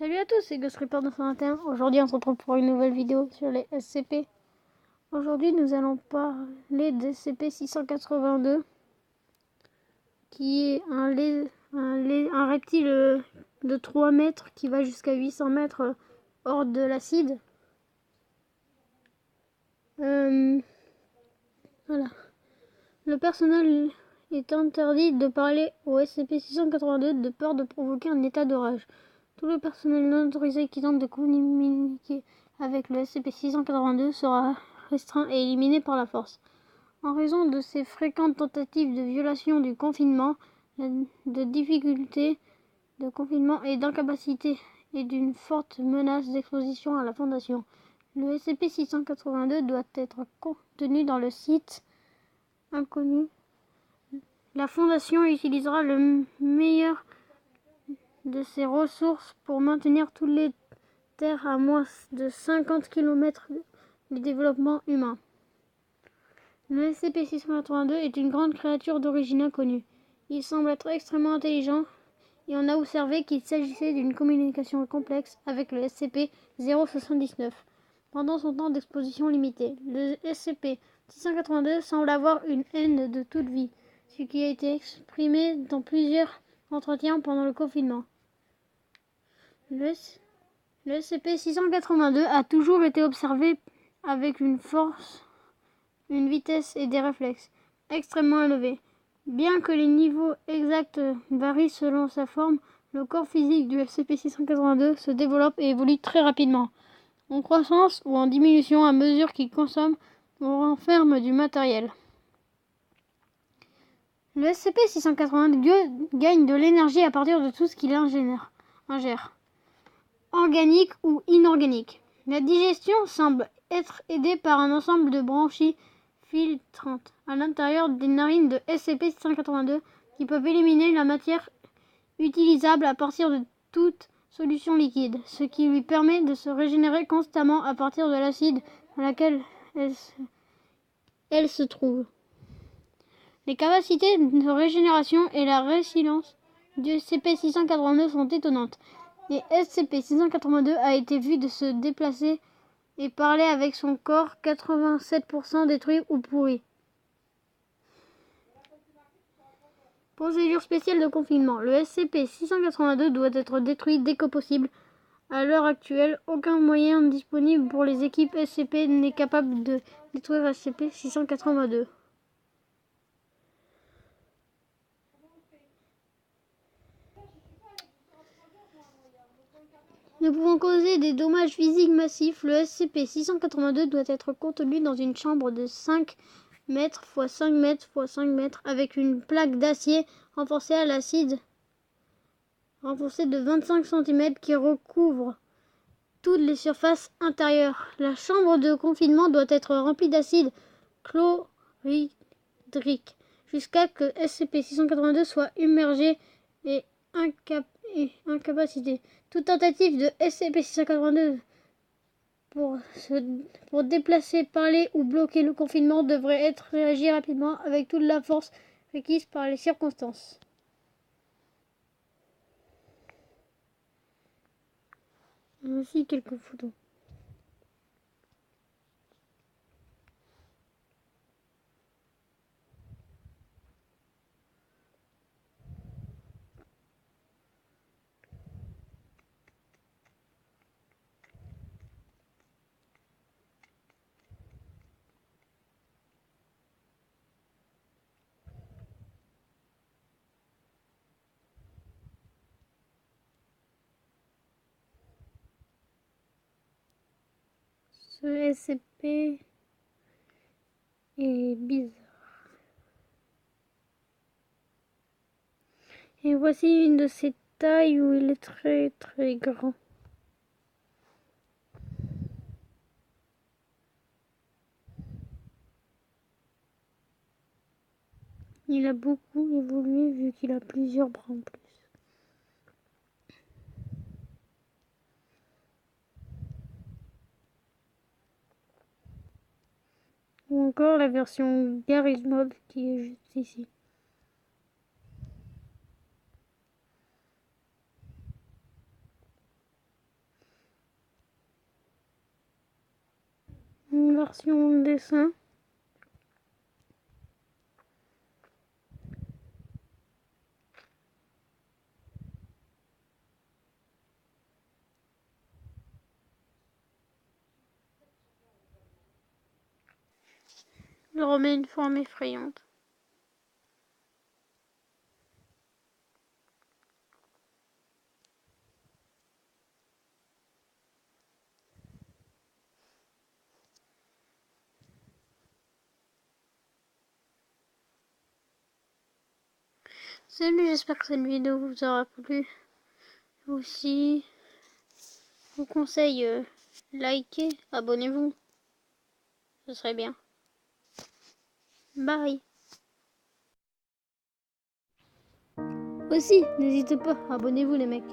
Salut à tous, c'est Ghost Reaper 921. Aujourd'hui, on se retrouve pour une nouvelle vidéo sur les SCP. Aujourd'hui, nous allons parler de SCP-682, qui est un reptile de 3 mètres qui va jusqu'à 800 mètres hors de l'acide. Voilà. Le personnel est interdit de parler au SCP-682 de peur de provoquer un état de rage. Tout le personnel non autorisé qui tente de communiquer avec le SCP-682 sera restreint et éliminé par la force. En raison de ces fréquentes tentatives de violation du confinement, de difficultés de confinement et d'incapacité et d'une forte menace d'exposition à la Fondation, le SCP-682 doit être contenu dans le site inconnu. La Fondation utilisera le meilleur de ses ressources pour maintenir toutes les terres à moins de 50 km du développement humain. Le SCP-682 est une grande créature d'origine inconnue. Il semble être extrêmement intelligent et on a observé qu'il s'agissait d'une communication complexe avec le SCP-079 pendant son temps d'exposition limité. Le SCP-682 semble avoir une haine de toute vie, ce qui a été exprimé dans plusieurs entretiens pendant le confinement. Le SCP-682 a toujours été observé avec une force, une vitesse et des réflexes extrêmement élevés. Bien que les niveaux exacts varient selon sa forme, le corps physique du SCP-682 se développe et évolue très rapidement, en croissance ou en diminution à mesure qu'il consomme ou renferme du matériel. Le SCP-682 gagne de l'énergie à partir de tout ce qu'il ingère, organique ou inorganique. La digestion semble être aidée par un ensemble de branchies filtrantes à l'intérieur des narines de SCP-682 qui peuvent éliminer la matière utilisable à partir de toute solution liquide, ce qui lui permet de se régénérer constamment à partir de l'acide dans lequel elle se trouve. Les capacités de régénération et la résilience du SCP-682 sont étonnantes. Et SCP-682 a été vu de se déplacer et parler avec son corps 87% détruit ou pourri. Procédure spéciale de confinement. Le SCP-682 doit être détruit dès que possible. À l'heure actuelle, aucun moyen disponible pour les équipes SCP n'est capable de détruire SCP-682. Ne pouvant causer des dommages physiques massifs, le SCP-682 doit être contenu dans une chambre de 5 mètres x 5 mètres x 5 mètres avec une plaque d'acier renforcée à l'acide renforcée de 25 cm qui recouvre toutes les surfaces intérieures. La chambre de confinement doit être remplie d'acide chlorhydrique jusqu'à ce que SCP-682 soit immergé et incapacité. Toute tentative de SCP-682 pour déplacer, parler ou bloquer le confinement devrait être réagi rapidement avec toute la force requise par les circonstances. Voici quelques photos. Ce SCP est bizarre. Et voici une de ces tailles où il est très très grand. Il a beaucoup évolué vu qu'il a plusieurs bras en plus. Ou encore la version Garry's Mod qui est juste ici. version dessin. Il remet une forme effrayante. Salut, j'espère que cette vidéo vous aura plu. Aussi, je vous conseille likez, abonnez-vous, ce serait bien. Bye. Aussi, n'hésitez pas, abonnez-vous les mecs.